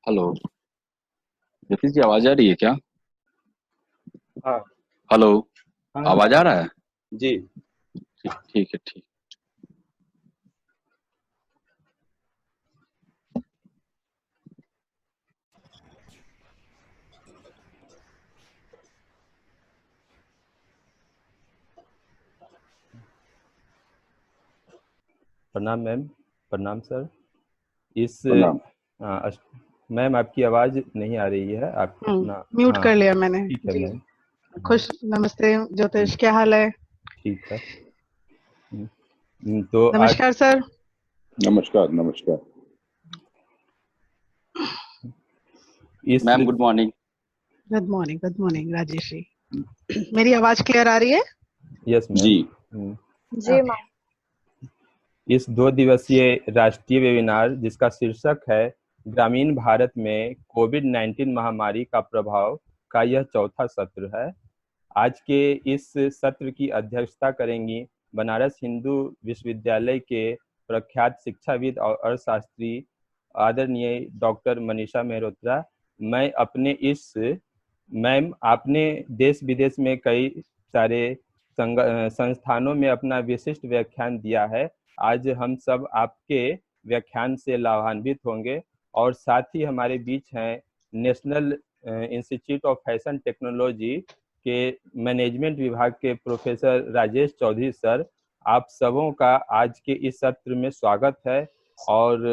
Hello. Jatish जी, आवाज आ रही है क्या? हाँ। हेलो। हाँ हाँ आवाज आ रहा है? जी। ठीक, ठीक है, ठीक। प्रणाम मैम। प्रणाम सर। इस प्रणाम। मैम आपकी आवाज़ नहीं आ रही है, आप अपना। म्यूट हाँ, कर लिया मैंने ठीक है जी। मैम। हाँ, खुश नमस्ते हम्म, ज्योतिष, क्या हाल है? ठीक है। तो आज नमस्कार सर। नमस्कार, नमस्कार। इस ma'am, good morning. Good morning Rajesh ji. मेरी आवाज क्लियर आ रही है? Yes ma'am. जी। जी मैम। इस 2 दिवसीय राष्ट्रीय वेबिनार जिसका शीर्षक है ग्रामीण भारत में कोविड-19 महामारी का प्रभाव का यह चौथा सत्र है। आज के इस सत्र की अध्यक्षता करेंगी बनारस हिंदू विश्वविद्यालय के प्रख्यात शिक्षाविद और अर्थशास्त्री आदरणीय डॉक्टर मनीषा मेहरोत्रा। मैं अपने इस मैम, आपने देश विदेश में कई सारे संस्थानों में अपना विशिष्ट व्याख्यान दिया है। आज हम सब आपके व्याख्यान से लाभान्वित होंगे। और साथ ही हमारे बीच हैं national institute of fashion technology के मैनेजमेंट विभाग के प्रोफेसर राजेश चौधरी सर। आप सबों का आज के इस सत्र में स्वागत है। और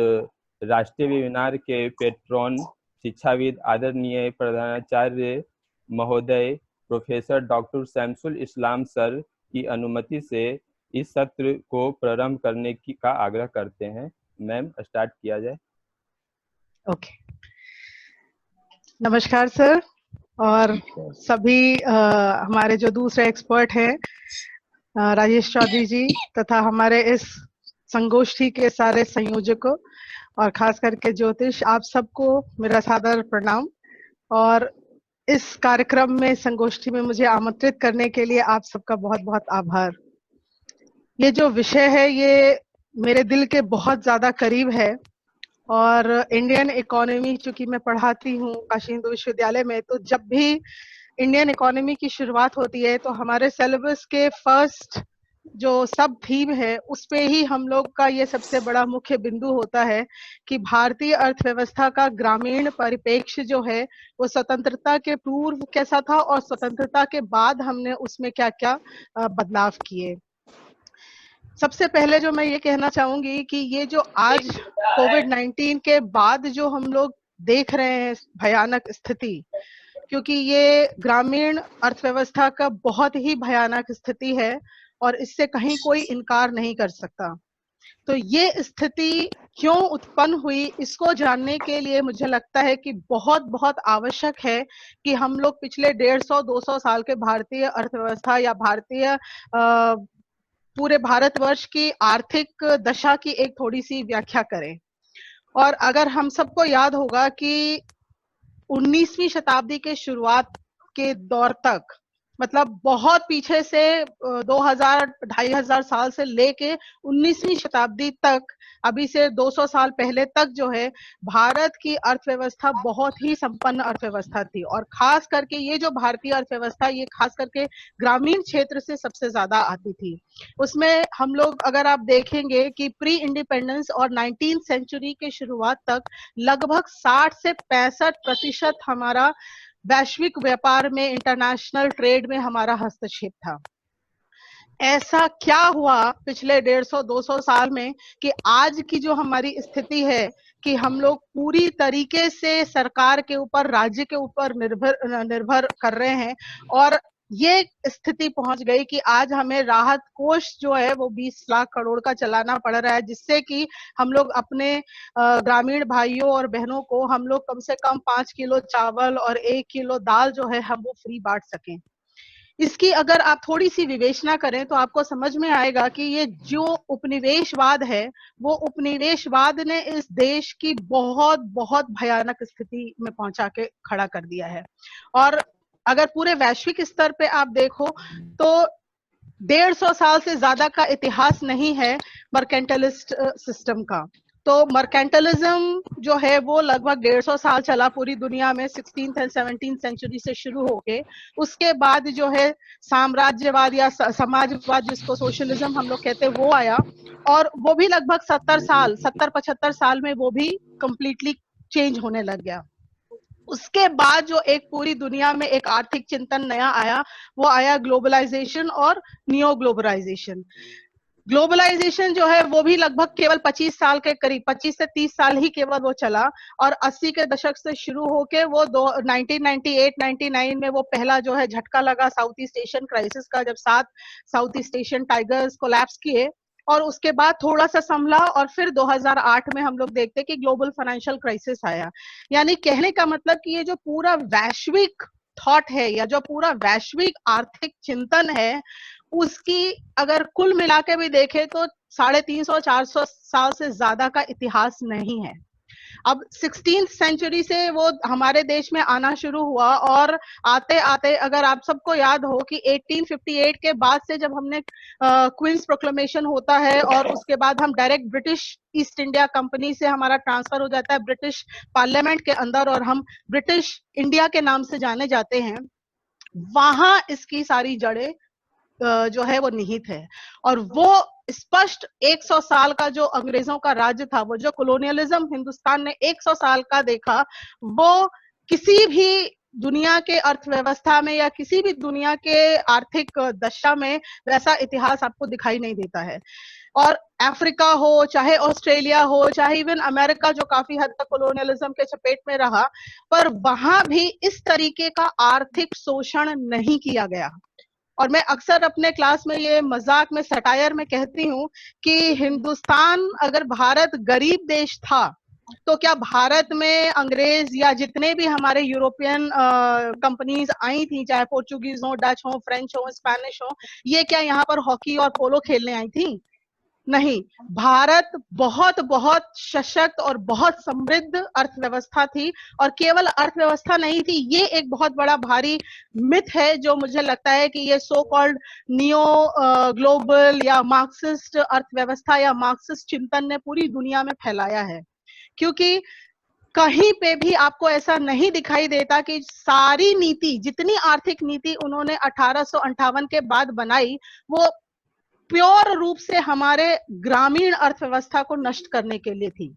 राष्ट्रीय वेबिनार के पेट्रॉन शिक्षाविद आदरणीय प्रधानाचार्य महोदय प्रोफेसर डॉक्टर शमसुल इस्लाम सर की अनुमति से इस सत्र को प्रारंभ करने की का आग्रह करते हैं। मैम, स्टार्ट किया जाए। ओके। नमस्कार सर। और नमस्कार। सभी हमारे जो दूसरे एक्सपर्ट हैं, राजेश चौधरी जी, तथा हमारे इस संगोष्ठी के सारे संयोजकों और खास करके ज्योतिष, आप सबको मेरा सादर प्रणाम। और इस कार्यक्रम में, संगोष्ठी में मुझे आमंत्रित करने के लिए आप सबका बहुत बहुत आभार। ये जो विषय है ये मेरे दिल के बहुत ज्यादा करीब है। और इंडियन इकोनॉमी, चूंकि मैं पढ़ाती हूँ काशी हिंदू विश्वविद्यालय में, तो जब भी इंडियन इकोनॉमी की शुरुआत होती है तो हमारे सिलेबस के फर्स्ट जो सब थीम है उस पे ही हम लोग का ये सबसे बड़ा मुख्य बिंदु होता है कि भारतीय अर्थव्यवस्था का ग्रामीण परिप्रेक्ष्य जो है वो स्वतंत्रता के पूर्व कैसा था और स्वतंत्रता के बाद हमने उसमें क्या क्या बदलाव किए। सबसे पहले जो मैं ये कहना चाहूंगी कि ये जो आज कोविड-19 के बाद जो हम लोग देख रहे हैं भयानक स्थिति, क्योंकि ये ग्रामीण अर्थव्यवस्था का बहुत ही भयानक स्थिति है और इससे कहीं कोई इनकार नहीं कर सकता। तो ये स्थिति क्यों उत्पन्न हुई, इसको जानने के लिए मुझे लगता है कि बहुत बहुत आवश्यक है कि हम लोग पिछले 150-200 साल के भारतीय अर्थव्यवस्था या भारतीय पूरे भारतवर्ष की आर्थिक दशा की एक थोड़ी सी व्याख्या करें। और अगर हम सबको याद होगा कि 19वीं शताब्दी के शुरुआत के दौर तक, मतलब बहुत पीछे से 2000 2500 साल से लेके 19वीं शताब्दी तक, अभी से 200 साल पहले तक जो है, भारत की अर्थव्यवस्था बहुत ही संपन्न अर्थव्यवस्था थी। और खास करके ये जो भारतीय अर्थव्यवस्था, ये खास करके ग्रामीण क्षेत्र से सबसे ज्यादा आती थी। उसमें हम लोग, अगर आप देखेंगे कि प्री इंडिपेंडेंस और 19th सेंचुरी के शुरुआत तक लगभग 60 से 65% हमारा वैश्विक व्यापार में, इंटरनेशनल ट्रेड में हमारा हस्तक्षेप था। ऐसा क्या हुआ पिछले 150-200 साल में कि आज की जो हमारी स्थिति है कि हम लोग पूरी तरीके से सरकार के ऊपर, राज्य के ऊपर निर्भर कर रहे हैं। और ये स्थिति पहुंच गई कि आज हमें राहत कोष जो है वो 20 लाख करोड़ का चलाना पड़ रहा है, जिससे कि हम लोग अपने ग्रामीण भाइयों और बहनों को, हम लोग कम से कम 5 किलो चावल और 1 किलो दाल जो है हम वो फ्री बांट सकें। इसकी अगर आप थोड़ी सी विवेचना करें तो आपको समझ में आएगा कि ये जो उपनिवेशवाद है, वो उपनिवेशवाद ने इस देश की बहुत बहुत भयानक स्थिति में पहुंचा के खड़ा कर दिया है। और अगर पूरे वैश्विक स्तर पे आप देखो तो 150 साल से ज्यादा का इतिहास नहीं है मर्केंटलिस्ट सिस्टम का। तो मर्केंटलिज्म जो है वो लगभग 150 साल चला पूरी दुनिया में, 16th एंड 17th सेंचुरी से शुरू होके। उसके बाद जो है साम्राज्यवाद या समाजवाद, जिसको सोशलिज्म हम लोग कहते हैं, वो आया, और वो भी लगभग 70-75 साल में वो भी कंप्लीटली चेंज होने लग गया। उसके बाद जो एक पूरी दुनिया में एक आर्थिक चिंतन नया आया, वो आया ग्लोबलाइजेशन और नियो ग्लोबलाइजेशन। ग्लोबलाइजेशन जो है वो भी लगभग केवल 25 साल के करीब, 25 से 30 साल ही केवल वो चला, और 80 के दशक से शुरू होके वो 1998-99 में वो पहला जो है झटका लगा साउथ ईस्ट एशियन क्राइसिस का, जब 7 south east Asian tigers collapse किए, और उसके बाद थोड़ा सा संभला, और फिर 2008 में हम लोग देखते कि ग्लोबल फाइनेंशियल क्राइसिस आया। यानी कहने का मतलब कि ये जो पूरा वैश्विक थॉट है या जो पूरा वैश्विक आर्थिक चिंतन है, उसकी अगर कुल मिला के भी देखे तो 350-400 साल से ज्यादा का इतिहास नहीं है। अब 16th सेंचुरी से वो हमारे देश में आना शुरू हुआ, और आते आते अगर आप सबको याद हो कि 1858 के बाद से जब हमने क्वींस प्रोक्लेमेशन होता है, और उसके बाद हम direct British east India company से हमारा ट्रांसफर हो जाता है ब्रिटिश पार्लियामेंट के अंदर, और हम ब्रिटिश इंडिया के नाम से जाने जाते हैं, वहां इसकी सारी जड़ें जो है वो निहित है। और वो स्पष्ट 100 साल का जो अंग्रेजों का राज्य था, वो जो कॉलोनियलिज्म हिंदुस्तान ने 100 साल का देखा, वो किसी भी दुनिया के अर्थव्यवस्था में या किसी भी दुनिया के आर्थिक दशा में वैसा इतिहास आपको दिखाई नहीं देता है। और अफ्रीका हो, चाहे ऑस्ट्रेलिया हो, चाहे इवन अमेरिका जो काफी हद तक कॉलोनियलिज्म के चपेट में रहा, पर वहां भी इस तरीके का आर्थिक शोषण नहीं किया गया। और मैं अक्सर अपने क्लास में ये मजाक में, सटायर में कहती हूँ कि हिंदुस्तान, अगर भारत गरीब देश था, तो क्या भारत में अंग्रेज या जितने भी हमारे यूरोपियन कंपनीज आई थी, चाहे पोर्चुगीज हो, डच हो, फ्रेंच हो, स्पेनिश हो, ये क्या यहाँ पर हॉकी और पोलो खेलने आई थी? नहीं। भारत बहुत बहुत सशक्त और बहुत समृद्ध अर्थव्यवस्था थी, और केवल अर्थव्यवस्था नहीं थी, ये एक बहुत बड़ा भारी मिथ है जो मुझे लगता है कि ये सो कॉल्ड नियो ग्लोबल या मार्क्सिस्ट अर्थव्यवस्था या मार्क्सिस्ट चिंतन ने पूरी दुनिया में फैलाया है। क्योंकि कहीं पे भी आपको ऐसा नहीं दिखाई देता कि सारी नीति, जितनी आर्थिक नीति उन्होंने 1858 के बाद बनाई, वो प्योर रूप से हमारे ग्रामीण अर्थव्यवस्था को नष्ट करने के लिए थी।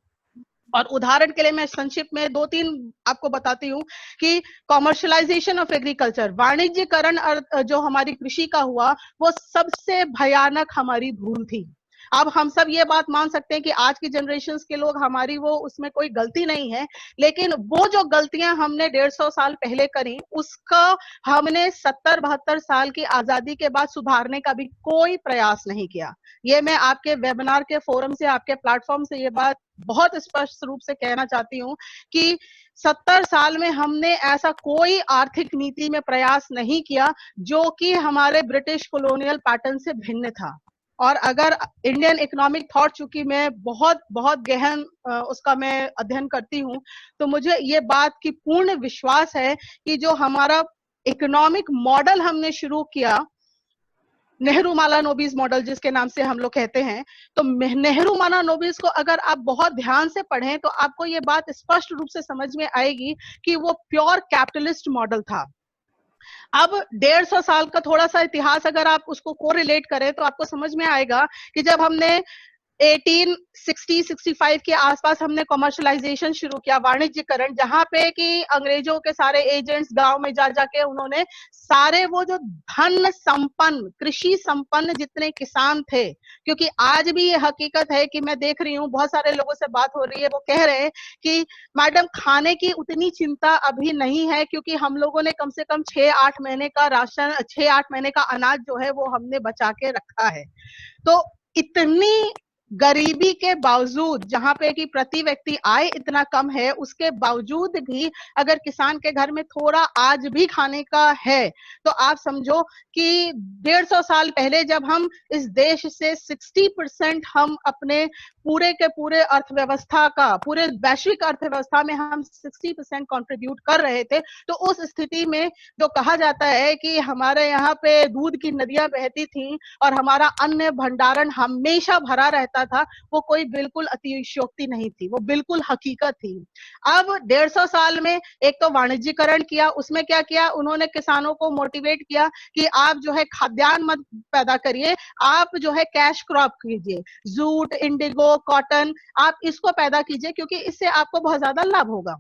और उदाहरण के लिए मैं संक्षिप्त में 2-3 आपको बताती हूँ कि कॉमर्शलाइजेशन ऑफ एग्रीकल्चर, वाणिज्यकरण जो हमारी कृषि का हुआ, वो सबसे भयानक हमारी भूल थी। अब हम सब ये बात मान सकते हैं कि आज की जनरेशंस के लोग, हमारी वो उसमें कोई गलती नहीं है, लेकिन वो जो गलतियां हमने 150 साल पहले करी, उसका हमने 70-72 साल की आजादी के बाद सुधारने का भी कोई प्रयास नहीं किया। ये मैं आपके वेबिनार के फोरम से, आपके प्लेटफॉर्म से ये बात बहुत स्पष्ट रूप से कहना चाहती हूँ कि 70 साल में हमने ऐसा कोई आर्थिक नीति में प्रयास नहीं किया जो कि हमारे ब्रिटिश कॉलोनियल पैटर्न से भिन्न था। और अगर इंडियन इकोनॉमिक थॉट, चूंकि मैं बहुत बहुत गहन उसका मैं अध्ययन करती हूँ, तो मुझे ये बात की पूर्ण विश्वास है कि जो हमारा इकोनॉमिक मॉडल हमने शुरू किया, नेहरू मालानोबिस मॉडल जिसके नाम से हम लोग कहते हैं, तो नेहरू मालानोबिस को अगर आप बहुत ध्यान से पढ़ें तो आपको ये बात स्पष्ट रूप से समझ में आएगी कि वो प्योर कैपिटलिस्ट मॉडल था। अब 150 साल का थोड़ा सा इतिहास अगर आप उसको कोरिलेट करें तो आपको समझ में आएगा कि जब हमने 1860-65 के आसपास हमने कॉमर्शलाइजेशन शुरू किया, वाणिज्यकरण, जहां पे कि अंग्रेजों के सारे एजेंट्स गांव में जा जाके उन्होंने सारे वो जो धन संपन्न, कृषि संपन्न जितने किसान थे, क्योंकि आज भी ये हकीकत है कि मैं देख रही हूँ बहुत सारे लोगों से बात हो रही है, वो कह रहे हैं कि मैडम खाने की उतनी चिंता अभी नहीं है, क्योंकि हम लोगों ने कम से कम 6-8 महीने का राशन, 6-8 महीने का अनाज जो है वो हमने बचा के रखा है। तो इतनी गरीबी के बावजूद, जहां पे कि प्रति व्यक्ति आय इतना कम है, उसके बावजूद भी अगर किसान के घर में थोड़ा आज भी खाने का है, तो आप समझो कि 150 साल पहले जब हम इस देश से 60% हम अपने पूरे के पूरे अर्थव्यवस्था का, पूरे वैश्विक अर्थव्यवस्था में हम 60% कंट्रीब्यूट कर रहे थे, तो उस स्थिति में जो कहा जाता है कि हमारे यहाँ पे दूध की नदियां बहती थी और हमारा अन्न भंडारण हमेशा भरा रहता जाता था वो कोई बिल्कुल अतिशयोक्ति नहीं थी, वो बिल्कुल हकीकत थी। अब 150 साल में एक तो वाणिज्यीकरण किया, उसमें क्या किया उन्होंने, किसानों को मोटिवेट किया कि आप जो है खाद्यान्न मत पैदा करिए, आप जो है कैश क्रॉप कीजिए, जूट, इंडिगो, कॉटन, आप इसको पैदा कीजिए क्योंकि इससे आपको बहुत ज्यादा लाभ होगा।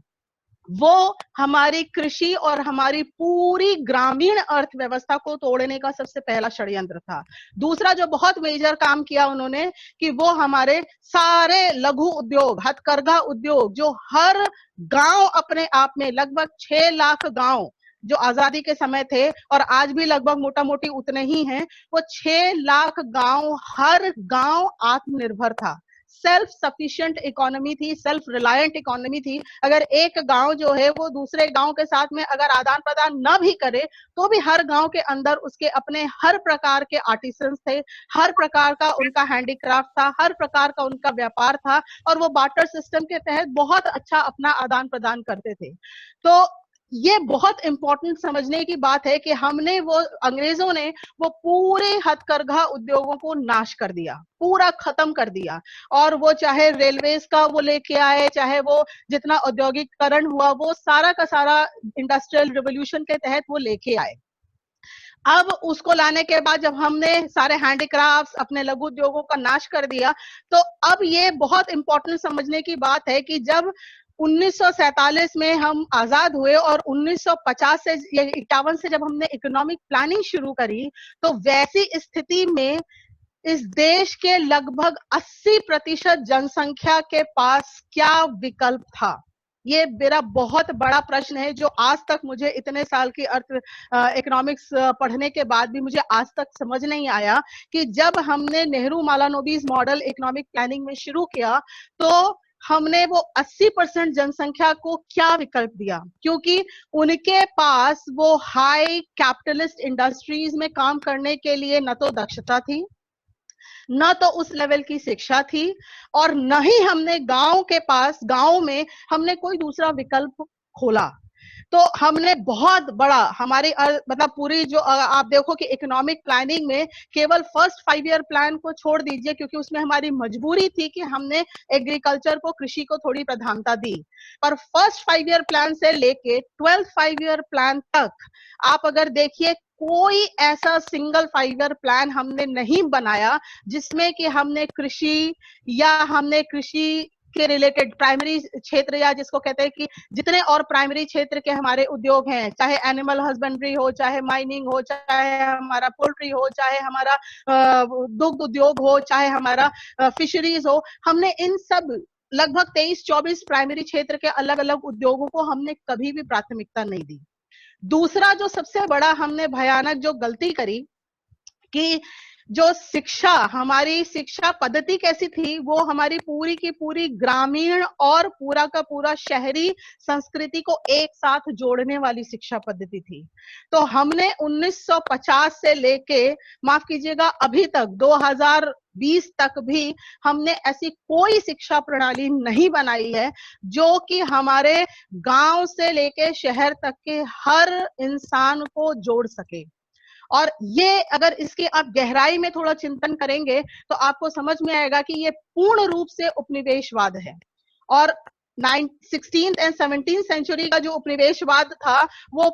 वो हमारी कृषि और हमारी पूरी ग्रामीण अर्थव्यवस्था को तोड़ने का सबसे पहला षड्यंत्र था। दूसरा जो बहुत मेजर काम किया उन्होंने कि वो हमारे सारे लघु उद्योग, हथकरघा उद्योग, जो हर गांव अपने आप में लगभग 6 लाख गांव जो आजादी के समय थे और आज भी लगभग मोटा मोटी उतने ही हैं, वो 6 लाख गांव, हर गांव आत्मनिर्भर था, सेल्फ सफिशिएंट इकोनॉमी थी, सेल्फ रिलायंट इकोनॉमी थी। अगर एक गांव जो है वो दूसरे गांव के साथ में अगर आदान प्रदान न भी करे तो भी हर गांव के अंदर उसके अपने हर प्रकार के आर्टिसंस थे, हर प्रकार का उनका हैंडीक्राफ्ट था, हर प्रकार का उनका व्यापार था और वो बार्टर सिस्टम के तहत बहुत अच्छा अपना आदान प्रदान करते थे। तो ये बहुत इंपॉर्टेंट समझने की बात है कि हमने वो, अंग्रेजों ने वो पूरे हथकरघा उद्योगों को नाश कर दिया, पूरा खत्म कर दिया। और वो चाहे रेलवेज का वो लेके आए, चाहे वो जितना औद्योगिकरण हुआ वो सारा का सारा इंडस्ट्रियल रिवोल्यूशन के तहत वो लेके आए। अब उसको लाने के बाद जब हमने सारे हैंडीक्राफ्ट्स, अपने लघु उद्योगों का नाश कर दिया, तो अब ये बहुत इंपॉर्टेंट समझने की बात है कि जब 1947 में हम आजाद हुए और 1950 से 51 से जब हमने इकोनॉमिक प्लानिंग शुरू करी, तो वैसी स्थिति में इस देश के लगभग 80% जनसंख्या के पास क्या विकल्प था? ये मेरा बहुत बड़ा प्रश्न है जो आज तक मुझे इतने साल की इकोनॉमिक्स पढ़ने के बाद भी मुझे आज तक समझ नहीं आया कि जब हमने नेहरू मालानोबिस मॉडल इकोनॉमिक प्लानिंग में शुरू किया तो हमने वो 80% जनसंख्या को क्या विकल्प दिया, क्योंकि उनके पास वो हाई कैपिटलिस्ट इंडस्ट्रीज में काम करने के लिए न तो दक्षता थी, न तो उस लेवल की शिक्षा थी, और न ही हमने गांव में हमने कोई दूसरा विकल्प खोला। तो हमने बहुत बड़ा हमारी मतलब पूरी जो आप देखो कि इकोनॉमिक प्लानिंग में केवल फर्स्ट 5 ईयर प्लान को छोड़ दीजिए क्योंकि उसमें हमारी मजबूरी थी कि हमने एग्रीकल्चर को, कृषि को थोड़ी प्रधानता दी, पर फर्स्ट 5 ईयर प्लान से लेके 12th 5 ईयर प्लान तक आप अगर देखिए कोई ऐसा सिंगल 5 ईयर प्लान हमने नहीं बनाया जिसमें कि हमने कृषि या हमने कृषि के रिलेटेड प्राइमरी क्षेत्र या जिसको कहते हैं कि जितने और प्राइमरी क्षेत्र के हमारे उद्योग हैं, चाहे एनिमल हस्बेंड्री हो, चाहे माइनिंग हो, चाहे हमारा पोल्ट्री हो, चाहे हमारा दुग्ध उद्योग हो, चाहे हमारा फिशरीज हो, हमने इन सब लगभग 23-24 प्राइमरी क्षेत्र के अलग अलग उद्योगों को हमने कभी भी प्राथमिकता नहीं दी। दूसरा जो सबसे बड़ा हमने भयानक जो गलती करी कि जो शिक्षा, हमारी शिक्षा पद्धति कैसी थी, वो हमारी पूरी की पूरी ग्रामीण और पूरा का पूरा शहरी संस्कृति को एक साथ जोड़ने वाली शिक्षा पद्धति थी। तो हमने 1950 से लेके, माफ कीजिएगा, अभी तक 2020 तक भी हमने ऐसी कोई शिक्षा प्रणाली नहीं बनाई है जो कि हमारे गांव से लेके शहर तक के हर इंसान को जोड़ सके। और ये अगर इसकी आप गहराई में थोड़ा चिंतन करेंगे तो आपको समझ में आएगा कि ये पूर्ण रूप से उपनिवेशवाद है। और 16th and 17th सेंचुरी का जो उपनिवेशवाद था वो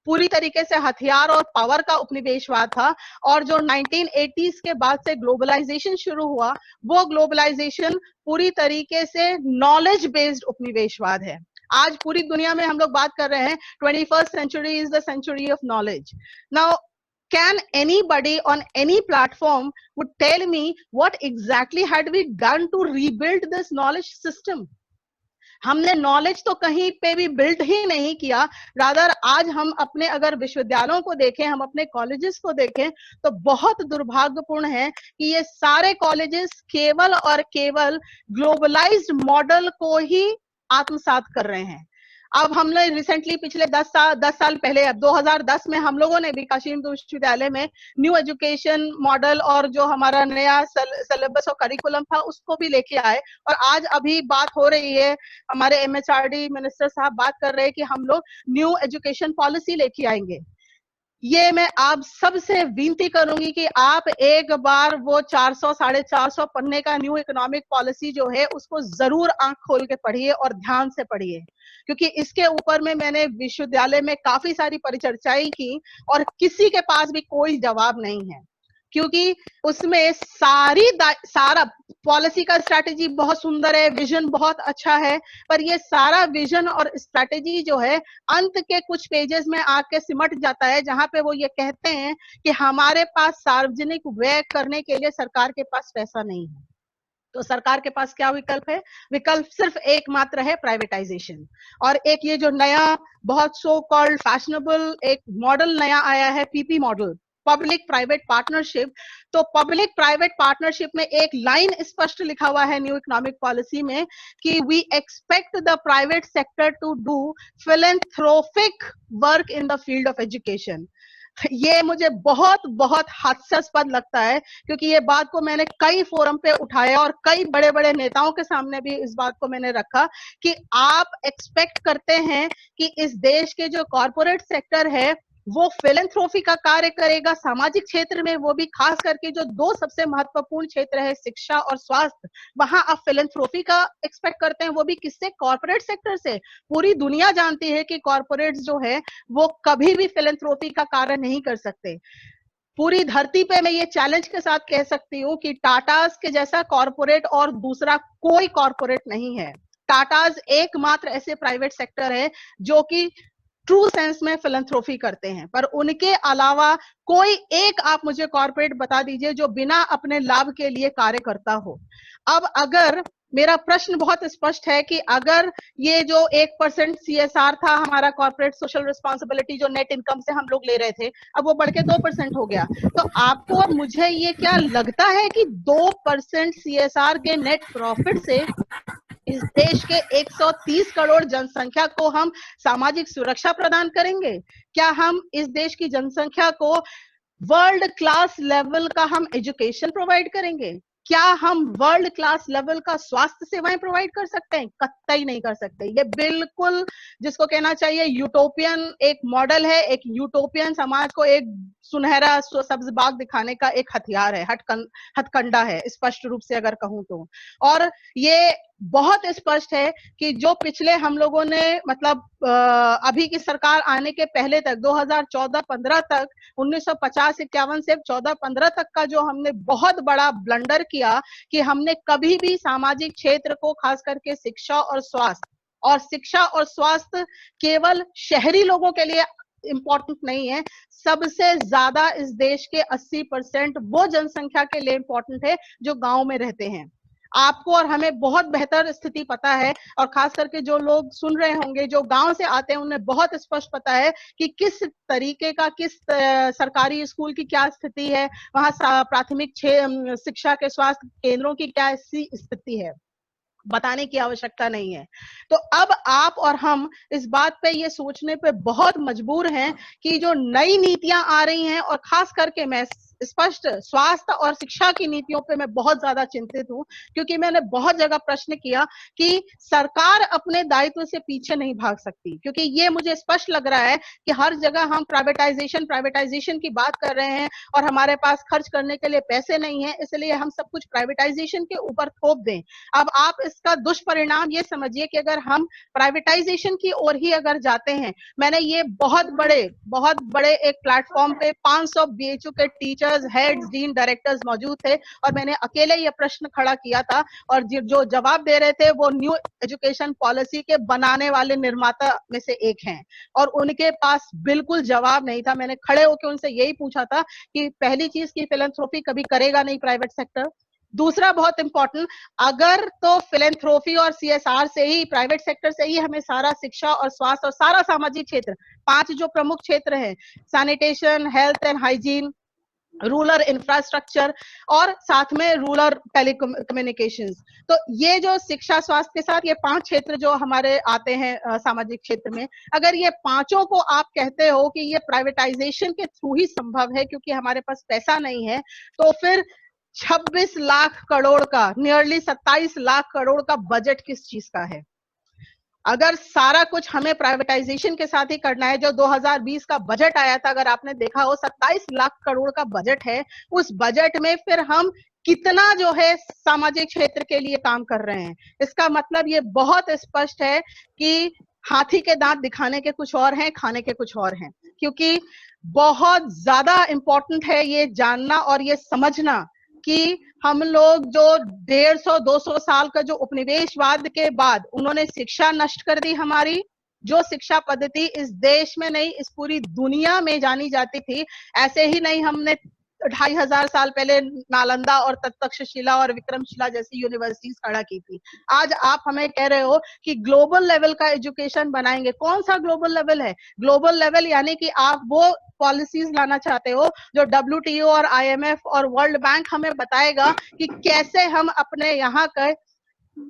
पूरी तरीके से हथियार और पावर का उपनिवेशवाद था, और जो 1980s के बाद से ग्लोबलाइजेशन शुरू हुआ वो ग्लोबलाइजेशन पूरी तरीके से नॉलेज बेस्ड उपनिवेशवाद है। आज पूरी दुनिया में हम लोग बात कर रहे हैं 21st century is the century of knowledge. Now can anybody on any platform would tell me what exactly had we done to rebuild this knowledge system? हमने नॉलेज तो कहीं पे भी बिल्ड ही नहीं किया, रादर आज हम अपने अगर विश्वविद्यालयों को देखें, हम अपने कॉलेजेस को देखें तो बहुत दुर्भाग्यपूर्ण है कि ये सारे कॉलेजेस केवल और केवल ग्लोबलाइज्ड मॉडल को ही आत्मसात कर रहे हैं। अब हमने रिसेंटली पिछले 10 साल पहले, अब 2010 में हम लोगों ने भी काशी हिंदू विश्वविद्यालय में न्यू एजुकेशन मॉडल और जो हमारा नया सिलेबस और करिकुलम था उसको भी लेके आए, और आज अभी बात हो रही है, हमारे MHRD मिनिस्टर साहब बात कर रहे हैं कि हम लोग न्यू एजुकेशन पॉलिसी लेके आएंगे। ये मैं आप सबसे विनती करूंगी कि आप एक बार वो 400 450 पन्ने का न्यू इकोनॉमिक पॉलिसी जो है उसको जरूर आंख खोल के पढ़िए और ध्यान से पढ़िए, क्योंकि इसके ऊपर में मैंने विश्वविद्यालय में काफी सारी परिचर्चाएं की और किसी के पास भी कोई जवाब नहीं है, क्योंकि उसमें सारा पॉलिसी का स्ट्रैटेजी बहुत सुंदर है, विजन बहुत अच्छा है, पर ये सारा विजन और स्ट्रैटेजी जो है अंत के कुछ पेजेस में आके सिमट जाता है, जहां पे वो ये कहते हैं कि हमारे पास सार्वजनिक व्यय करने के लिए सरकार के पास पैसा नहीं है। तो सरकार के पास क्या विकल्प है? विकल्प सिर्फ एकमात्र है, प्राइवेटाइजेशन। और एक ये जो नया बहुत सो कॉल्ड फैशनेबल एक मॉडल नया आया है, PP model, public private partnership. तो पब्लिक प्राइवेट पार्टनरशिप में एक लाइन स्पष्ट लिखा हुआ है न्यू इकोनॉमिक पॉलिसी में कि we expect the private sector to do philanthropic work in the field of education. ये मुझे बहुत बहुत हास्यास्पद लगता है, क्योंकि ये बात को मैंने कई फोरम पे उठाया और कई बड़े बड़े नेताओं के सामने भी इस बात को मैंने रखा कि आप एक्सपेक्ट करते हैं कि इस देश के जो कॉर्पोरेट सेक्टर है वो फिलेंथ्रोपी का कार्य करेगा सामाजिक क्षेत्र में, वो भी खास करके जो दो सबसे महत्वपूर्ण क्षेत्र है शिक्षा और स्वास्थ्य, वहां आप फिलेंथ्रोपी का एक्सपेक्ट करते हैं, वो भी किससे? कॉर्पोरेट सेक्टर से। पूरी दुनिया जानती है कि कॉर्पोरेट्स जो है वो कभी भी फिलेंथ्रोपी का कार्य नहीं कर सकते। पूरी धरती पे मैं ये चैलेंज के साथ कह सकती हूँ कि टाटास के जैसा कॉर्पोरेट और दूसरा कोई कॉर्पोरेट नहीं है। टाटास एकमात्र ऐसे प्राइवेट सेक्टर है जो कि ट्रू सेंस में फिलैंथ्रोपी करते हैं, पर उनके अलावा कोई एक आप मुझे कॉर्पोरेट बता दीजिए जो बिना अपने लाभ के लिए कार्य करता हो। अब अगर मेरा प्रश्न बहुत स्पष्ट है कि अगर ये जो 1% CSR था हमारा कॉर्पोरेट सोशल रिस्पॉन्सिबिलिटी जो नेट इनकम से हम लोग ले रहे थे, अब वो बढ़ के 2% हो गया, तो आपको और मुझे ये क्या लगता है कि 2% CSR के नेट प्रॉफिट से इस देश के 130 करोड़ जनसंख्या को हम सामाजिक सुरक्षा प्रदान करेंगे? क्या हम इस देश की जनसंख्या को वर्ल्ड क्लास लेवल का हम एजुकेशन प्रोवाइड करेंगे? क्या हम वर्ल्ड क्लास लेवल का स्वास्थ्य सेवाएं प्रोवाइड कर सकते हैं? कतई नहीं कर सकते। ये बिल्कुल जिसको कहना चाहिए यूटोपियन एक मॉडल है, एक यूटोपियन समाज को एक सुनहरा सब्ज बाग दिखाने का एक हथियार है, हथकंडा है, स्पष्ट रूप से अगर कहूं तो। और ये बहुत स्पष्ट है कि जो पिछले हम लोगों ने मतलब अभी की सरकार आने के पहले तक 2014-15 तक 1950-51 से 14-15 तक का जो हमने बहुत बड़ा ब्लंडर किया कि हमने कभी भी सामाजिक क्षेत्र को खास करके शिक्षा और स्वास्थ्य केवल शहरी लोगों के लिए इंपॉर्टेंट नहीं है, सबसे ज्यादा इस देश के 80% वो जनसंख्या के लिए इंपॉर्टेंट है जो गांव में रहते हैं। आपको और हमें बहुत बेहतर स्थिति पता है, और खास करके जो लोग सुन रहे होंगे जो गांव से आते हैं उन्हें बहुत स्पष्ट पता है कि किस तरीके का किस सरकारी स्कूल की क्या स्थिति है, वहां प्राथमिक शिक्षा के स्वास्थ्य केंद्रों की क्या स्थिति है, बताने की आवश्यकता नहीं है। तो अब आप और हम इस बात पे ये सोचने पे बहुत मजबूर हैं कि जो नई नीतियां आ रही हैं, और खास करके मैं स्पष्ट स्वास्थ्य और शिक्षा की नीतियों पे मैं बहुत ज्यादा चिंतित हूं, क्योंकि मैंने बहुत जगह प्रश्न किया कि सरकार अपने दायित्व से पीछे नहीं भाग सकती, क्योंकि ये मुझे स्पष्ट लग रहा है कि हर जगह हम प्राइवेटाइजेशन की बात कर रहे हैं और हमारे पास खर्च करने के लिए पैसे नहीं है, इसलिए हम सब कुछ प्राइवेटाइजेशन के ऊपर थोप दें। अब आप इसका दुष्परिणाम ये समझिए कि अगर हम प्राइवेटाइजेशन की ओर ही अगर जाते हैं, मैंने ये बहुत बड़े एक प्लेटफॉर्म पे 500 BHU के टीचर्स, हेड्स, डीन, डायरेक्टर्स मौजूद थे और मैंने अकेले ये प्रश्न खड़ा किया था, और जो जवाब दे रहे थे वो न्यू एजुकेशन पॉलिसी के बनाने वाले निर्माता में से एक हैं, और उनके पास बिल्कुल जवाब नहीं था। मैंने खड़े होकर उनसे यही पूछा था कि पहली चीज की फिलैंथ्रोपी कभी करेगा नहीं प्राइवेट सेक्टर, दूसरा बहुत इंपॉर्टेंट, अगर तो फिलैंथ्रोपी और CSR से ही, प्राइवेट सेक्टर से ही हमें सारा शिक्षा और स्वास्थ्य और सारा सामाजिक क्षेत्र, 5 जो प्रमुख क्षेत्र हैं, sanitation, health and hygiene, rural infrastructure और साथ में रूरल टेलीकम्युनिकेशंस, तो ये जो शिक्षा स्वास्थ्य के साथ ये 5 क्षेत्र जो हमारे आते हैं सामाजिक क्षेत्र में, अगर ये पांचों को आप कहते हो कि ये प्राइवेटाइजेशन के थ्रू ही संभव है क्योंकि हमारे पास पैसा नहीं है, तो फिर 26 लाख करोड़ का, नियरली 27 लाख करोड़ का बजट किस चीज का है? अगर सारा कुछ हमें प्राइवेटाइजेशन के साथ ही करना है, जो 2020 का बजट आया था, अगर आपने देखा हो 27 लाख करोड़ का बजट है, उस बजट में फिर हम कितना जो है सामाजिक क्षेत्र के लिए काम कर रहे हैं। इसका मतलब ये बहुत स्पष्ट है कि हाथी के दांत दिखाने के कुछ और हैं, खाने के कुछ और हैं, क्योंकि बहुत ज्यादा इंपॉर्टेंट है ये जानना और ये समझना कि हम लोग जो 150-200 साल का जो उपनिवेशवाद के बाद उन्होंने शिक्षा नष्ट कर दी हमारी, जो शिक्षा पद्धति इस देश में नहीं इस पूरी दुनिया में जानी जाती थी, ऐसे ही नहीं हमने 2500 साल पहले नालंदा और तक्षशिला और विक्रमशिला जैसी यूनिवर्सिटीज खड़ा की थी। आज आप हमें कह रहे हो कि ग्लोबल लेवल का एजुकेशन बनाएंगे। कौन सा ग्लोबल लेवल है? ग्लोबल लेवल यानी कि आप वो पॉलिसीज लाना चाहते हो जो WTO और IMF और वर्ल्ड बैंक हमें बताएगा कि कैसे हम अपने यहाँ के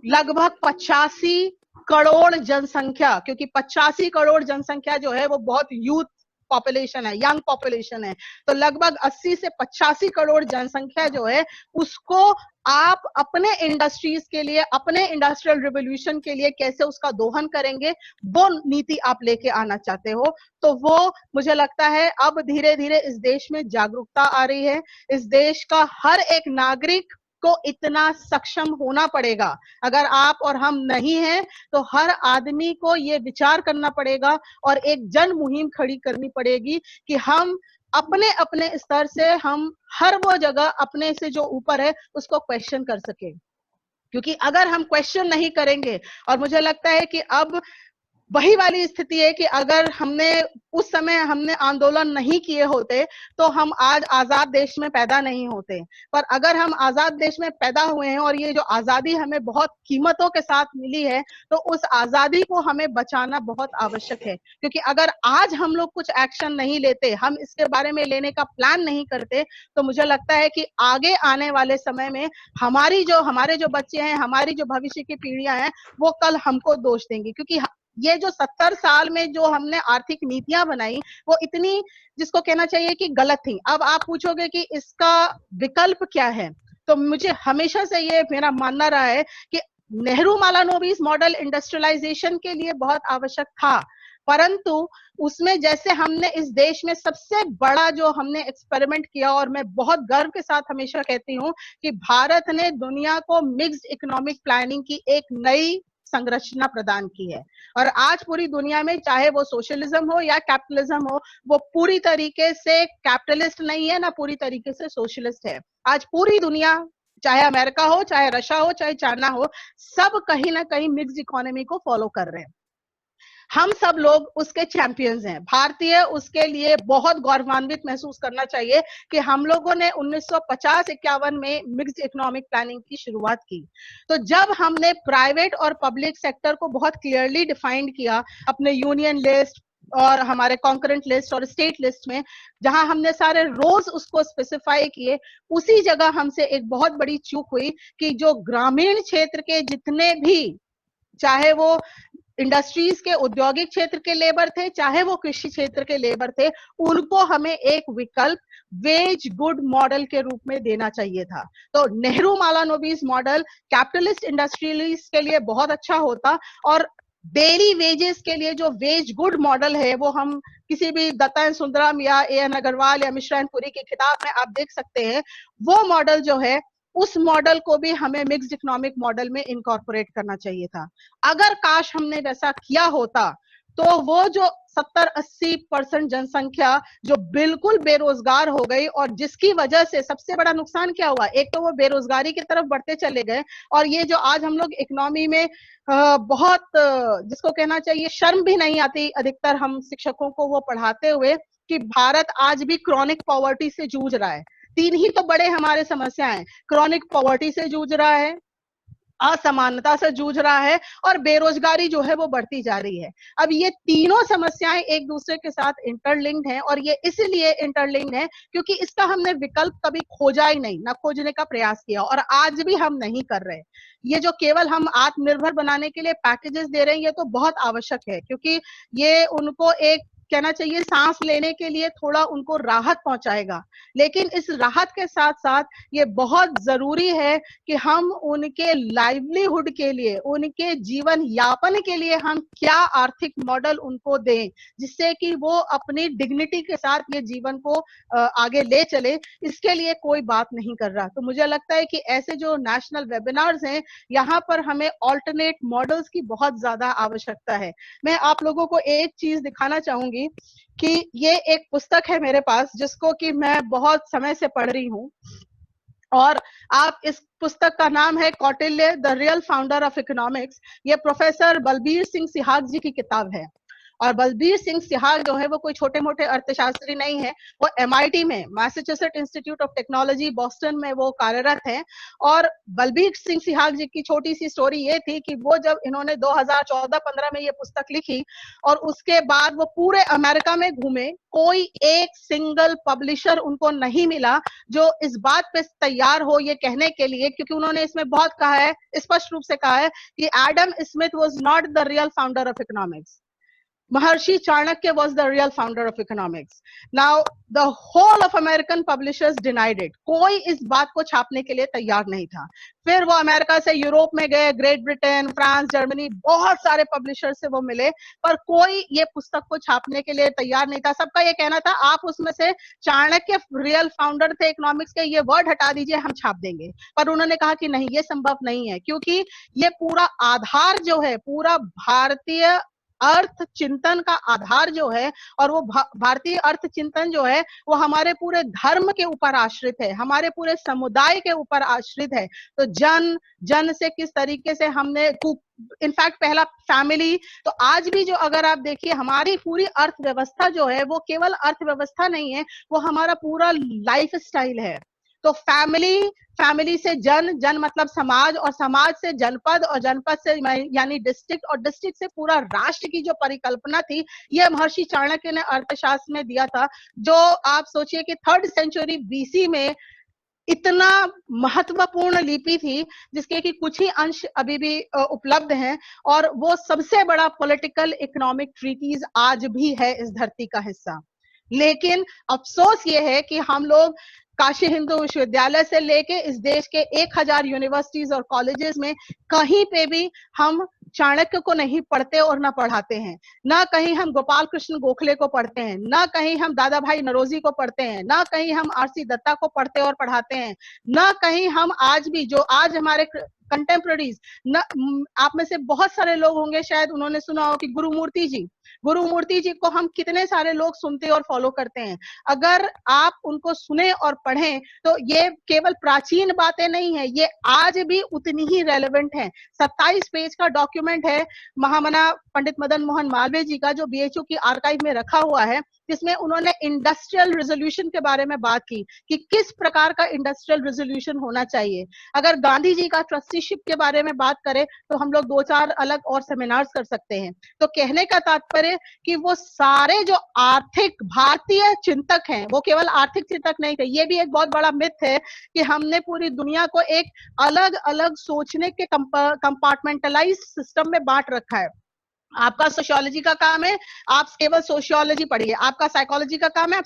लगभग 85 करोड़ जनसंख्या, क्योंकि 85 करोड़ जनसंख्या जो है वो बहुत यूथ पॉपुलेशन है, यंग पॉपुलेशन है, तो लगभग 80 से 85 करोड़ जनसंख्या जो है उसको आप अपने इंडस्ट्रीज के लिए, अपने इंडस्ट्रियल रिवोल्यूशन के लिए कैसे उसका दोहन करेंगे, वो नीति आप लेके आना चाहते हो। तो वो मुझे लगता है अब धीरे धीरे इस देश में जागरूकता आ रही है। इस देश का हर एक नागरिक को इतना सक्षम होना पड़ेगा। अगर आप और हम नहीं हैं तो हर आदमी को ये विचार करना पड़ेगा और एक जन मुहिम खड़ी करनी पड़ेगी कि हम अपने अपने स्तर से हम हर वो जगह अपने से जो ऊपर है उसको क्वेश्चन कर सके। क्योंकि अगर हम क्वेश्चन नहीं करेंगे, और मुझे लगता है कि अब वही वाली स्थिति है कि अगर हमने उस समय हमने आंदोलन नहीं किए होते तो हम आज आजाद देश में पैदा नहीं होते। पर अगर हम आजाद देश में पैदा हुए हैं और ये जो आजादी हमें बहुत कीमतों के साथ मिली है, तो उस आजादी को हमें बचाना बहुत आवश्यक है। क्योंकि अगर आज हम लोग कुछ एक्शन नहीं लेते, हम इसके बारे में लेने का प्लान नहीं करते, तो मुझे लगता है कि आगे आने वाले समय में हमारे जो बच्चे हैं, हमारी जो भविष्य की पीढ़ियां हैं, वो कल हमको दोष देंगी। क्योंकि ये जो 70 साल में जो हमने आर्थिक नीतियां बनाई वो इतनी, जिसको कहना चाहिए कि गलत थी। अब आप पूछोगे कि इसका विकल्प क्या है, तो मुझे हमेशा से ये मेरा मानना रहा है कि नेहरू मालानोबिस मॉडल इंडस्ट्रियलाइजेशन के लिए बहुत आवश्यक था, परंतु उसमें जैसे हमने इस देश में सबसे बड़ा जो हमने एक्सपेरिमेंट किया, और मैं बहुत गर्व के साथ हमेशा कहती हूँ कि भारत ने दुनिया को मिक्स्ड इकोनॉमिक प्लानिंग की एक नई संरचना प्रदान की है। और आज पूरी दुनिया में चाहे वो सोशलिज्म हो या कैपिटलिज्म हो, वो पूरी तरीके से कैपिटलिस्ट नहीं है ना पूरी तरीके से सोशलिस्ट है। आज पूरी दुनिया, चाहे अमेरिका हो, चाहे रशिया हो, चाहे चाइना हो, सब कहीं ना कहीं मिक्स्ड इकोनॉमी को फॉलो कर रहे हैं। हम सब लोग उसके चैंपियंस हैं। भारतीय उसके लिए बहुत गौरवान्वित महसूस करना चाहिए कि हम लोगों ने 1950-51 में मिक्स्ड इकोनॉमिक प्लानिंग की शुरुआत की। तो जब हमने प्राइवेट और पब्लिक सेक्टर को बहुत क्लियरली डिफाइंड किया अपने यूनियन लिस्ट और हमारे कॉन्करेंट लिस्ट और स्टेट लिस्ट में, जहां हमने सारे रोल्स उसको स्पेसिफाई किए, उसी जगह हमसे एक बहुत बड़ी चूक हुई कि जो ग्रामीण क्षेत्र के जितने भी, चाहे वो इंडस्ट्रीज के औद्योगिक क्षेत्र के लेबर थे, चाहे वो कृषि क्षेत्र के लेबर थे, उनको हमें एक विकल्प वेज गुड मॉडल के रूप में देना चाहिए था। तो नेहरू मालानोबिस मॉडल कैपिटलिस्ट इंडस्ट्रियलिस्ट के लिए बहुत अच्छा होता, और डेली वेजेस के लिए जो वेज गुड मॉडल है वो हम किसी भी दत्ता सुंदरम या A.N. अग्रवाल या मिश्रा एंड पुरी की किताब में आप देख सकते हैं। वो मॉडल जो है, उस मॉडल को भी हमें मिक्स्ड इकोनॉमिक मॉडल में इनकॉर्पोरेट करना चाहिए था। अगर काश हमने वैसा किया होता तो वो जो 70-80% जनसंख्या जो बिल्कुल बेरोजगार हो गई, और जिसकी वजह से सबसे बड़ा नुकसान क्या हुआ, एक तो वो बेरोजगारी की तरफ बढ़ते चले गए, और ये जो आज हम लोग इकोनॉमी में बहुत, जिसको कहना चाहिए शर्म भी नहीं आती अधिकतर हम शिक्षकों को वो पढ़ाते हुए, कि भारत आज भी क्रॉनिक पॉवर्टी से जूझ रहा है। 3 ही तो बड़े हमारे समस्याएं, क्रॉनिक पॉवर्टी से जूझ रहा है, असमानता से जूझ रहा है, और बेरोजगारी जो है वो बढ़ती जा रही है। अब ये तीनों समस्याएं एक दूसरे के साथ इंटरलिंक्ड हैं, और ये इसलिए इंटरलिंक्ड है क्योंकि इसका हमने विकल्प कभी खोजा ही नहीं, ना खोजने का प्रयास किया, और आज भी हम नहीं कर रहे। ये जो केवल हम आत्मनिर्भर बनाने के लिए पैकेजेस दे रहे हैं, ये तो बहुत आवश्यक है, क्योंकि ये उनको एक कहना चाहिए सांस लेने के लिए थोड़ा उनको राहत पहुंचाएगा, लेकिन इस राहत के साथ साथ ये बहुत जरूरी है कि हम उनके लाइवलीहुड के लिए, उनके जीवन यापन के लिए हम क्या आर्थिक मॉडल उनको दें जिससे कि वो अपनी डिग्निटी के साथ ये जीवन को आगे ले चले। इसके लिए कोई बात नहीं कर रहा। तो मुझे लगता है कि ऐसे जो नेशनल वेबिनार्स हैं, यहाँ पर हमें ऑल्टरनेट मॉडल्स की बहुत ज्यादा आवश्यकता है। मैं आप लोगों को एक चीज दिखाना चाहूंगी कि ये एक पुस्तक है मेरे पास जिसको कि मैं बहुत समय से पढ़ रही हूँ, और आप इस पुस्तक का नाम है Kautilya the real founder of economics. ये प्रोफेसर बलबीर सिंह सिहाग जी की किताब है। और बलबीर सिंह सिहाग जो है वो कोई छोटे मोटे अर्थशास्त्री नहीं है, वो MIT में, Massachusetts institute of technology Boston में वो कार्यरत हैं। और बलबीर सिंह सिहाग जी की छोटी सी स्टोरी ये थी कि वो जब इन्होंने 2014-15 में ये पुस्तक लिखी और उसके बाद वो पूरे अमेरिका में घूमे, कोई एक सिंगल पब्लिशर उनको नहीं मिला जो इस बात पे तैयार हो ये कहने के लिए, क्योंकि उन्होंने इसमें बहुत कहा है, स्पष्ट रूप से कहा है कि Adam Smith was not the real founder of economics, Maharshi Chanakya was the real founder of economics. Now, the whole of American publishers denied it. कोई इस बात को छापने के लिए तैयार नहीं था। फिर वो अमेरिका से यूरोप में गए, ग्रेट ब्रिटेन, फ्रांस, जर्मनी, बहुत सारे पब्लिशर से वो मिले, पर कोई ये पुस्तक को छापने के लिए तैयार नहीं था। सबका ये कहना था आप उसमें से चाणक्य रियल फाउंडर थे इकोनॉमिक्स के, ये वर्ड हटा दीजिए, हम छाप देंगे। पर उन्होंने कहा कि नहीं, ये संभव नहीं है, क्योंकि ये पूरा आधार जो है, पूरा भारतीय अर्थ चिंतन का आधार जो है, और वो भारतीय अर्थ चिंतन जो है वो हमारे पूरे धर्म के ऊपर आश्रित है, हमारे पूरे समुदाय के ऊपर आश्रित है। तो जन जन से किस तरीके से हमने इनफैक्ट पहला फैमिली, तो आज भी जो अगर आप देखिए हमारी पूरी अर्थव्यवस्था जो है वो केवल अर्थव्यवस्था नहीं है, वो हमारा पूरा लाइफ स्टाइल है। तो फैमिली से जन मतलब समाज, और समाज से जनपद, और जनपद से यानी डिस्ट्रिक्ट, और डिस्ट्रिक्ट से पूरा राष्ट्र की जो परिकल्पना थी, ये महर्षि चाणक्य ने अर्थशास्त्र में दिया था। जो आप सोचिए कि 3rd सेंचुरी BC में इतना महत्वपूर्ण लिपि थी जिसके कि कुछ ही अंश अभी भी उपलब्ध हैं, और वो सबसे बड़ा पॉलिटिकल इकोनॉमिक ट्रीटीज आज भी है इस धरती का हिस्सा। लेकिन अफसोस ये है कि हम लोग काशी हिंदू विश्वविद्यालय से लेके इस देश के 1000 यूनिवर्सिटीज और कॉलेजेस में कहीं पे भी हम चाणक्य को नहीं पढ़ते और ना पढ़ाते हैं। ना कहीं हम गोपाल कृष्ण गोखले को पढ़ते हैं, ना कहीं हम दादा भाई नरोजी को पढ़ते हैं, ना कहीं हम RC दत्ता को पढ़ते और पढ़ाते हैं, ना कहीं हम आज भी जो आज हमारे कंटेम्प्रेरीज, आप में से बहुत सारे लोग होंगे शायद उन्होंने सुना हो कि गुरुमूर्ति जी को हम कितने सारे लोग सुनते और फॉलो करते हैं। अगर आप उनको सुने और पढ़ें तो ये केवल प्राचीन बातें नहीं है, ये आज भी उतनी ही रेलेवेंट है। 27 पेज का डॉक्यूमेंट है महामना पंडित मदन मोहन मालवीय जी का, जो BHU की आर्काइव में रखा हुआ है, जिसमें उन्होंने इंडस्ट्रियल रेजोल्यूशन के बारे में बात की कि किस प्रकार का इंडस्ट्रियल रेजोल्यूशन होना चाहिए। अगर गांधी जी का ट्रस्टीशिप के बारे में बात करें तो हम लोग 2-4 अलग और सेमिनार्स कर सकते हैं। तो कहने का तात्पर्य कि वो सारे जो आर्थिक भारतीय चिंतक हैं, वो केवल आर्थिक चिंतक नहीं थे। ये भी एक बहुत बड़ा मिथ है कि हमने पूरी दुनिया को एक अलग अलग सोचने के कंपार्टमेंटाइज सिस्टम में बांट रखा है। आपका सोशियोलॉजी का काम है, आप केवल सोशियोलॉजी पढ़िए, आपका साइकोलॉजी का काम है, आप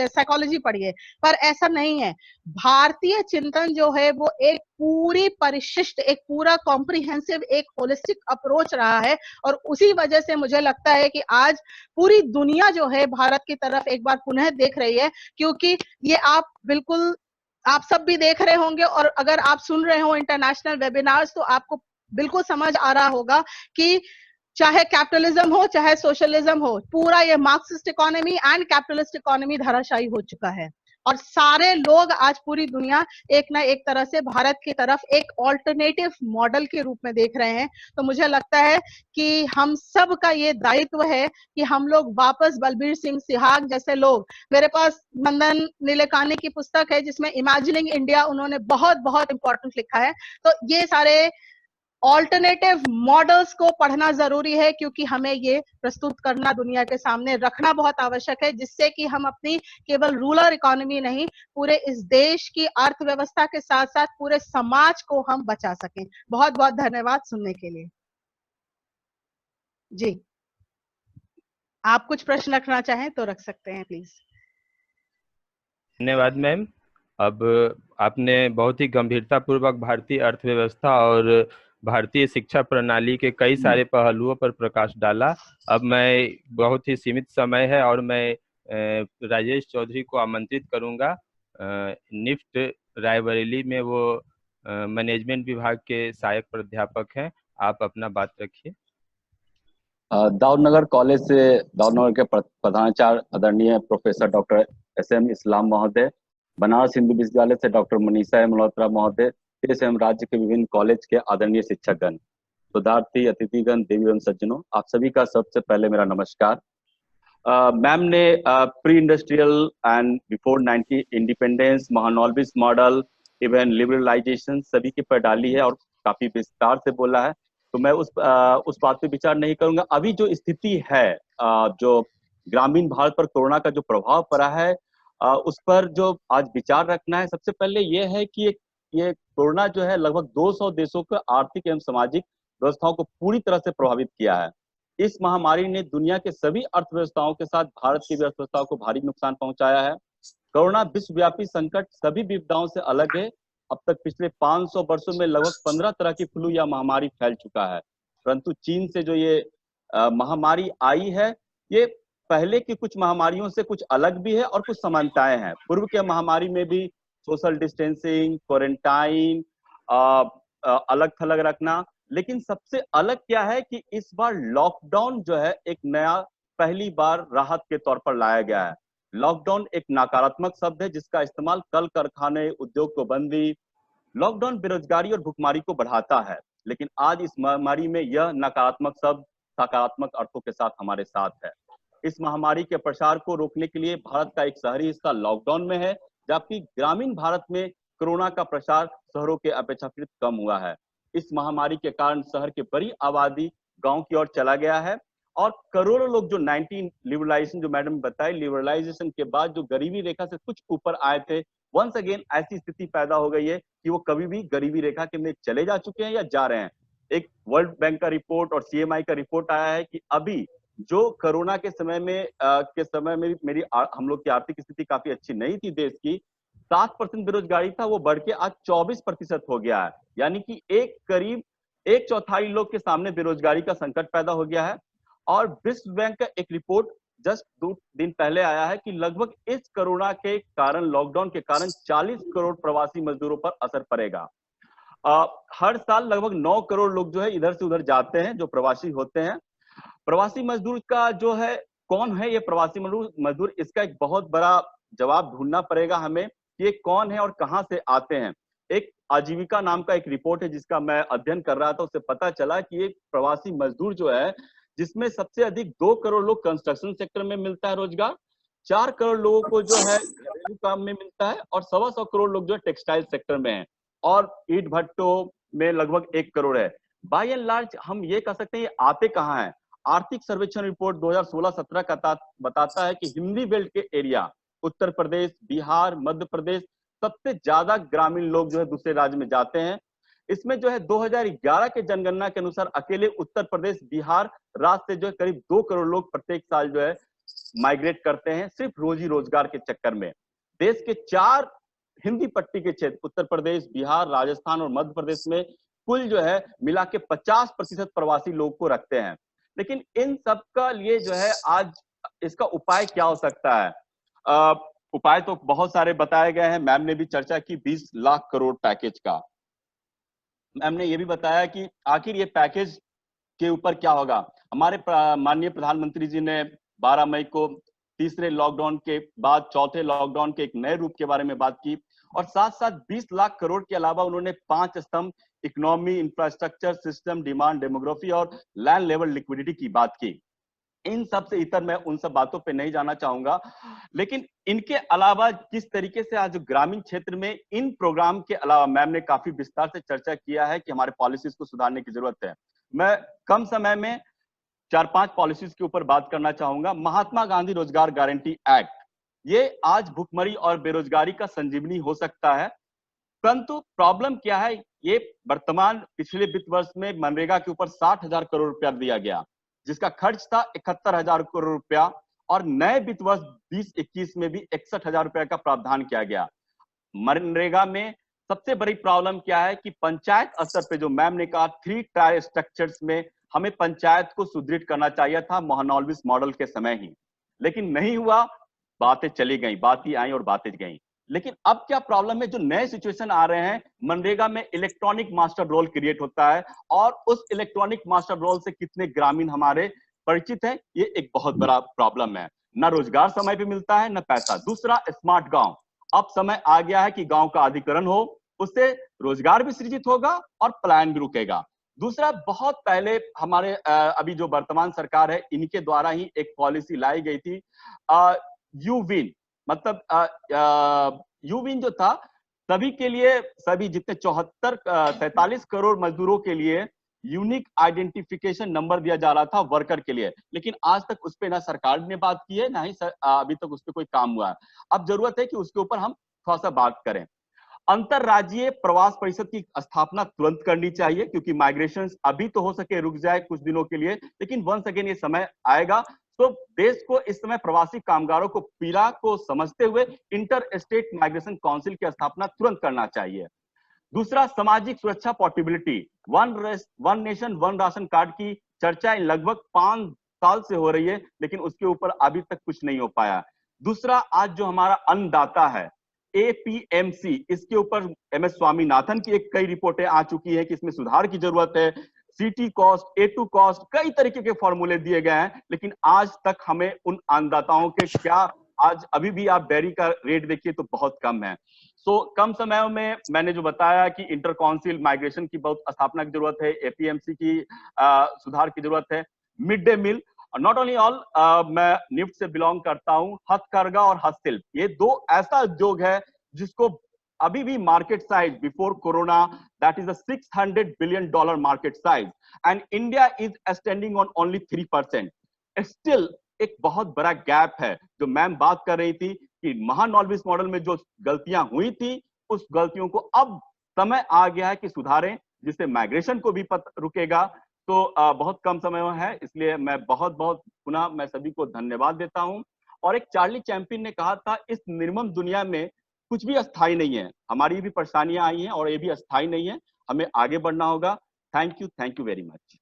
साइकोलॉजी पढ़िए, पर ऐसा नहीं है। भारतीय चिंतन जो है वो एक पूरी परिशिष्ट, एक पूरा कॉम्प्रिहेंसिव, एक होलिस्टिक अप्रोच रहा है, और उसी वजह से मुझे लगता है कि आज पूरी दुनिया जो है भारत की तरफ एक बार पुनः देख रही है, क्योंकि ये आप सब भी देख रहे होंगे, और अगर आप सुन रहे हो इंटरनेशनल वेबिनार्स तो आपको बिल्कुल समझ आ रहा होगा कि चाहे कैपिटलिज्म हो चाहे सोशलिज्म हो, पूरा ये Marxist economy and capitalist economy धराशायी हो चुका है, और सारे लोग आज पूरी दुनिया एक ना एक तरह से भारत की तरफ एक ऑल्टरनेटिव मॉडल के रूप में देख रहे हैं। तो मुझे लगता है कि हम सब का ये दायित्व है कि हम लोग वापस बलबीर सिंह सिहाग जैसे लोग, मेरे पास मंदन नीलेकानी की पुस्तक है जिसमें इमेजिनिंग इंडिया उन्होंने बहुत बहुत इंपॉर्टेंट लिखा है। तो ये सारे ऑल्टरनेटिव मॉडल्स को पढ़ना जरूरी है, क्योंकि हमें ये प्रस्तुत करना, दुनिया के सामने रखना बहुत आवश्यक है, जिससे कि हम अपनी केवल रूरल इकोनॉमी नहीं, पूरे इस देश की अर्थव्यवस्था के साथ साथ पूरे समाज को हम बचा सकें। बहुत बहुत धन्यवाद सुनने के लिए। जी आप कुछ प्रश्न रखना चाहें तो रख सकते हैं प्लीज। धन्यवाद मैम। अब आपने बहुत ही गंभीरता पूर्वक भारतीय अर्थव्यवस्था और भारतीय शिक्षा प्रणाली के कई सारे पहलुओं पर प्रकाश डाला। अब मैं बहुत ही सीमित समय है और मैं राजेश चौधरी को आमंत्रित करूंगा। निफ्ट रायबरेली में वो मैनेजमेंट विभाग के सहायक प्राध्यापक हैं। आप अपना बात रखिए। दाऊदनगर कॉलेज से दाऊदनगर के प्रधानाचार्य आदरणीय प्रोफेसर डॉक्टर SM इस्लाम महोदय, बनारस हिंदू विश्वविद्यालय से डॉक्टर मनीषा मल्होत्रा महोदय, एवं राज्य के विभिन्न कॉलेज के आदरणीय शिक्षकगण, शोधार्थी, अतिथिगण, देवी एवं सज्जनों, आप सभी का सबसे पहले मेरा नमस्कार। मैम ने pre industrial and before 90 independence, Mahalanobis model, even liberalisation सभी की पर डाली है और काफी विस्तार से बोला है, तो मैं उस बात पे विचार नहीं करूंगा। अभी जो स्थिति है, जो ग्रामीण भारत पर कोरोना का जो प्रभाव पड़ा है, उस पर जो आज विचार रखना है। सबसे पहले ये है कि ये कोरोना जो है लगभग 200 देशों को आर्थिक एवं सामाजिक व्यवस्थाओं को पूरी तरह से प्रभावित किया है। इस महामारी ने दुनिया के सभी अर्थव्यवस्थाओं के साथ भारत की अर्थव्यवस्थाओं को भारी नुकसान पहुंचाया है। कोरोना विश्वव्यापी संकट सभी विपदाओं से अलग है। अब तक पिछले 500 वर्षों में लगभग 15 तरह की फ्लू या महामारी फैल चुका है, परंतु चीन से जो ये महामारी आई है, ये पहले की कुछ महामारियों से कुछ अलग भी है और कुछ समानताएं हैं। पूर्व के महामारी में भी सोशल डिस्टेंसिंग, क्वारंटाइन, अलग थलग रखना, लेकिन सबसे अलग क्या है कि इस बार लॉकडाउन जो है एक नया, पहली बार राहत के तौर पर लाया गया है। लॉकडाउन एक नकारात्मक शब्द है जिसका इस्तेमाल कल कारखाने, उद्योग को बंदी, लॉकडाउन बेरोजगारी और भुखमरी को बढ़ाता है, लेकिन आज इस महामारी में यह नकारात्मक शब्द सकारात्मक अर्थों के साथ हमारे साथ है। इस महामारी के प्रसार को रोकने के लिए भारत का एक शहरी हिस्सा लॉकडाउन में है, जबकि ग्रामीण भारत में कोरोना का प्रसार शहरों के अपेक्षाकृत कम हुआ है। इस महामारी के कारण शहर की बड़ी आबादी गांव की ओर चला गया है और करोड़ों लोग जो 19 लिबरलाइजेशन, जो मैडम बताई, लिबरलाइजेशन के बाद जो गरीबी रेखा से कुछ ऊपर आए थे, वंस अगेन ऐसी स्थिति पैदा हो गई है कि वो कभी भी गरीबी रेखा के में चले जा चुके हैं या जा रहे हैं। एक वर्ल्ड बैंक का रिपोर्ट और CMI का रिपोर्ट आया है कि अभी जो कोरोना के समय में हम लोग की आर्थिक स्थिति काफी अच्छी नहीं थी देश की, 7% बेरोजगारी था, वो बढ़ के आज 24% हो गया है। यानी कि करीब 1/4 लोग के सामने बेरोजगारी का संकट पैदा हो गया है। और विश्व बैंक का एक रिपोर्ट जस्ट 2 दिन पहले आया है कि लगभग इस कोरोना के कारण, लॉकडाउन के कारण 40 करोड़ प्रवासी मजदूरों पर असर पड़ेगा। हर साल लगभग 9 करोड़ लोग जो है इधर से उधर जाते हैं, जो प्रवासी होते हैं। प्रवासी मजदूर का जो है, कौन है ये प्रवासी मजदूर, इसका एक बहुत बड़ा जवाब ढूंढना पड़ेगा हमें कि ये कौन है और कहां से आते हैं। एक आजीविका नाम का एक रिपोर्ट है जिसका मैं अध्ययन कर रहा था, उससे पता चला कि एक प्रवासी मजदूर जो है, जिसमें सबसे अधिक 2 करोड़ लोग कंस्ट्रक्शन सेक्टर में मिलता है रोजगार, 4 करोड़ लोगों को जो है घरेलू काम में मिलता है और 125 करोड़ लोग जो है टेक्सटाइल सेक्टर में है, और ईट भट्टों में लगभग 1 करोड़ है। बाय एंड लार्ज हम ये कह सकते हैं ये आते कहाँ हैं। आर्थिक सर्वेक्षण रिपोर्ट 2016-17 का बताता है कि हिंदी बेल्ट के एरिया, उत्तर प्रदेश, बिहार, मध्य प्रदेश, सबसे ज्यादा ग्रामीण लोग जो है दूसरे राज्य में जाते हैं। इसमें जो है 2011 के जनगणना के अनुसार अकेले उत्तर प्रदेश, बिहार राज्य से जो है करीब 2 करोड़ लोग प्रत्येक साल जो है माइग्रेट करते हैं, सिर्फ रोजी रोजगार के चक्कर में। देश के 4 हिंदी पट्टी के क्षेत्र, उत्तर प्रदेश, बिहार, राजस्थान और मध्य प्रदेश में कुल जो है मिला के 50% प्रवासी लोग को रखते हैं। लेकिन इन सब का लिए जो है आज इसका उपाय क्या हो सकता है? उपाय तो बहुत सारे बताए गए हैं। मैम ने भी चर्चा की 20 लाख करोड़ पैकेज का। मैम ने ये भी बताया कि आखिर ये पैकेज के ऊपर क्या होगा। हमारे माननीय प्रधानमंत्री जी ने 12 मई को तीसरे लॉकडाउन के बाद चौथे लॉकडाउन के एक नए रूप के बारे में बात की, और साथ साथ 20 लाख करोड़ के अलावा उन्होंने 5 स्तंभ, economy, infrastructure, system, demand, demography और लैंड लेवल लिक्विडिटी की बात की। इन सब से इतर मैं उन सब बातों पे नहीं जाना चाहूंगा, लेकिन इनके अलावा किस तरीके से आज ग्रामीण क्षेत्र में इन प्रोग्राम के अलावा मैम ने काफी विस्तार से चर्चा किया है कि हमारे पॉलिसीज को सुधारने की जरूरत है। मैं कम समय में 4-5 पॉलिसीज के ऊपर बात करना चाहूंगा। महात्मा गांधी रोजगार गारंटी एक्ट, ये आज भुखमरी और बेरोजगारी का संजीवनी हो सकता है, परंतु प्रॉब्लम क्या है, ये वर्तमान पिछले वित्त वर्ष में मनरेगा के ऊपर 60,000 करोड़ रुपया दिया गया। जिसका खर्च था 71,000 करोड़ रुपया, और नए वित्त वर्ष 2021 में भी 61,000 रुपया का प्रावधान किया गया। मनरेगा में सबसे बड़ी प्रॉब्लम क्या है कि पंचायत स्तर पे, जो मैम ने कहा 3 टायर स्ट्रक्चर्स में हमें पंचायत को सुदृढ़ करना चाहिए था महानॉल्विस मॉडल के समय ही, लेकिन नहीं हुआ। बातें चली गई, बातें आई और बातें गई। लेकिन अब क्या प्रॉब्लम है, जो नए सिचुएशन आ रहे हैं, मनरेगा में इलेक्ट्रॉनिक मास्टर रोल क्रिएट होता है, और उस इलेक्ट्रॉनिक मास्टर रोल से कितने ग्रामीण हमारे परिचित हैं, ये एक बहुत बड़ा प्रॉब्लम है। न रोजगार समय पे मिलता है, न पैसा। दूसरा, स्मार्ट गांव। अब समय आ गया है कि गांव का अधिग्रहण हो, उससे रोजगार भी सृजित होगा और पलायन भी रुकेगा। दूसरा, बहुत पहले हमारे अभी जो वर्तमान सरकार है, इनके द्वारा ही एक पॉलिसी लाई गई थी, यूविन, मतलब यूविन जो था सभी के लिए, सभी जितने 47 करोड़ मजदूरों के लिए यूनिक आइडेंटिफिकेशन नंबर दिया जा रहा था वर्कर के लिए, लेकिन आज तक उस पे ना सरकार ने बात की है, ना ही अभी तक उस पे कोई काम हुआ है। अब जरूरत है कि उसके ऊपर हम थोड़ा सा बात करें। अंतरराज्यीय प्रवास परिषद की स्थापना तुरंत करनी चाहिए, क्योंकि माइग्रेशन अभी तो हो सके रुक जाए कुछ दिनों के लिए, लेकिन वंस अगेन ये समय आएगा। तो देश को इस समय प्रवासी कामगारों को पीड़ा को समझते हुए इंटर स्टेट माइग्रेशन काउंसिल की स्थापना तुरंत करना चाहिए। दूसरा, सामाजिक सुरक्षा portability, one nation one ration card की चर्चा लगभग 5 साल से हो रही है, लेकिन उसके ऊपर अभी तक कुछ नहीं हो पाया। दूसरा, आज जो हमारा अन्नदाता है एपीएमसी, इसके ऊपर एमएस स्वामीनाथन की एक कई रिपोर्टें आ चुकी है कि इसमें सुधार की जरूरत है। सीटी कॉस्ट, ए2 कॉस्ट, कई तरीके के फॉर्मूले दिए गए हैं, लेकिन आज तक हमें उन अन्नदाताओं के क्या, आज अभी भी आप डेयरी का रेट देखिए तो बहुत कम है। सो कम समय में मैंने जो बताया कि इंटर काउंसिल माइग्रेशन की बहुत स्थापना की जरूरत है, एपीएमसी की सुधार की जरूरत है। Mid day meal, not only all, मैं निफ्ट से बिलोंग करता हूं, हथकरघा और हस्तशिल्प, ये दो ऐसा उद्योग है जिसको अभी भी market size before corona, that is a $600 billion market size, and India is standing on only 3%। Still एक बहुत बड़ा गैप है। जो मैम बात कर रही थी कि महानॉल्विस मॉडल में जो गलतियां हुई थी, उस गलतियों को अब समय आ गया है कि सुधारें, जिससे माइग्रेशन को भी रुकेगा। तो बहुत कम समय है, इसलिए मैं बहुत बहुत पुनः मैं सभी को धन्यवाद देता हूं। और एक चार्ली चैंपियन ने कहा था, इस निर्मम दुनिया में कुछ भी अस्थाई नहीं है, हमारी भी परेशानियां आई हैं और ये भी अस्थाई नहीं है, हमें आगे बढ़ना होगा। Thank you very much.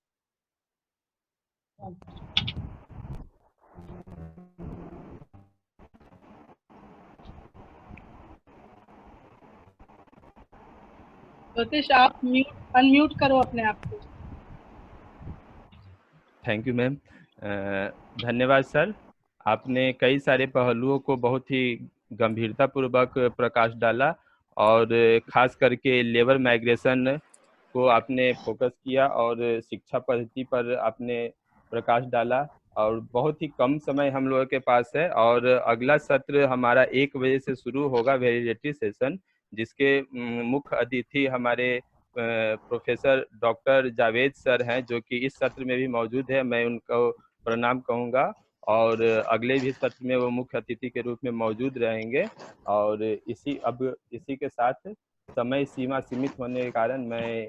ज्योतिष, आप अनम्यूट करो अपने आप को। Thank you ma'am. धन्यवाद सर, आपने कई सारे पहलुओं को बहुत ही गंभीरतापूर्वक प्रकाश डाला, और खास करके लेबर माइग्रेशन को आपने फोकस किया, और शिक्षा पद्धति पर आपने प्रकाश डाला। और बहुत ही कम समय हम लोगों के पास है, और अगला सत्र हमारा 1 बजे से शुरू होगा, वैलिडिटी सेशन, जिसके मुख्य अतिथि हमारे प्रोफेसर डॉक्टर जावेद सर हैं, जो कि इस सत्र में भी मौजूद है। मैं उनको प्रणाम कहूँगा, और अगले भी सत्र में वो मुख्य अतिथि के रूप में मौजूद रहेंगे। और इसी के साथ समय सीमा सीमित होने के कारण मैं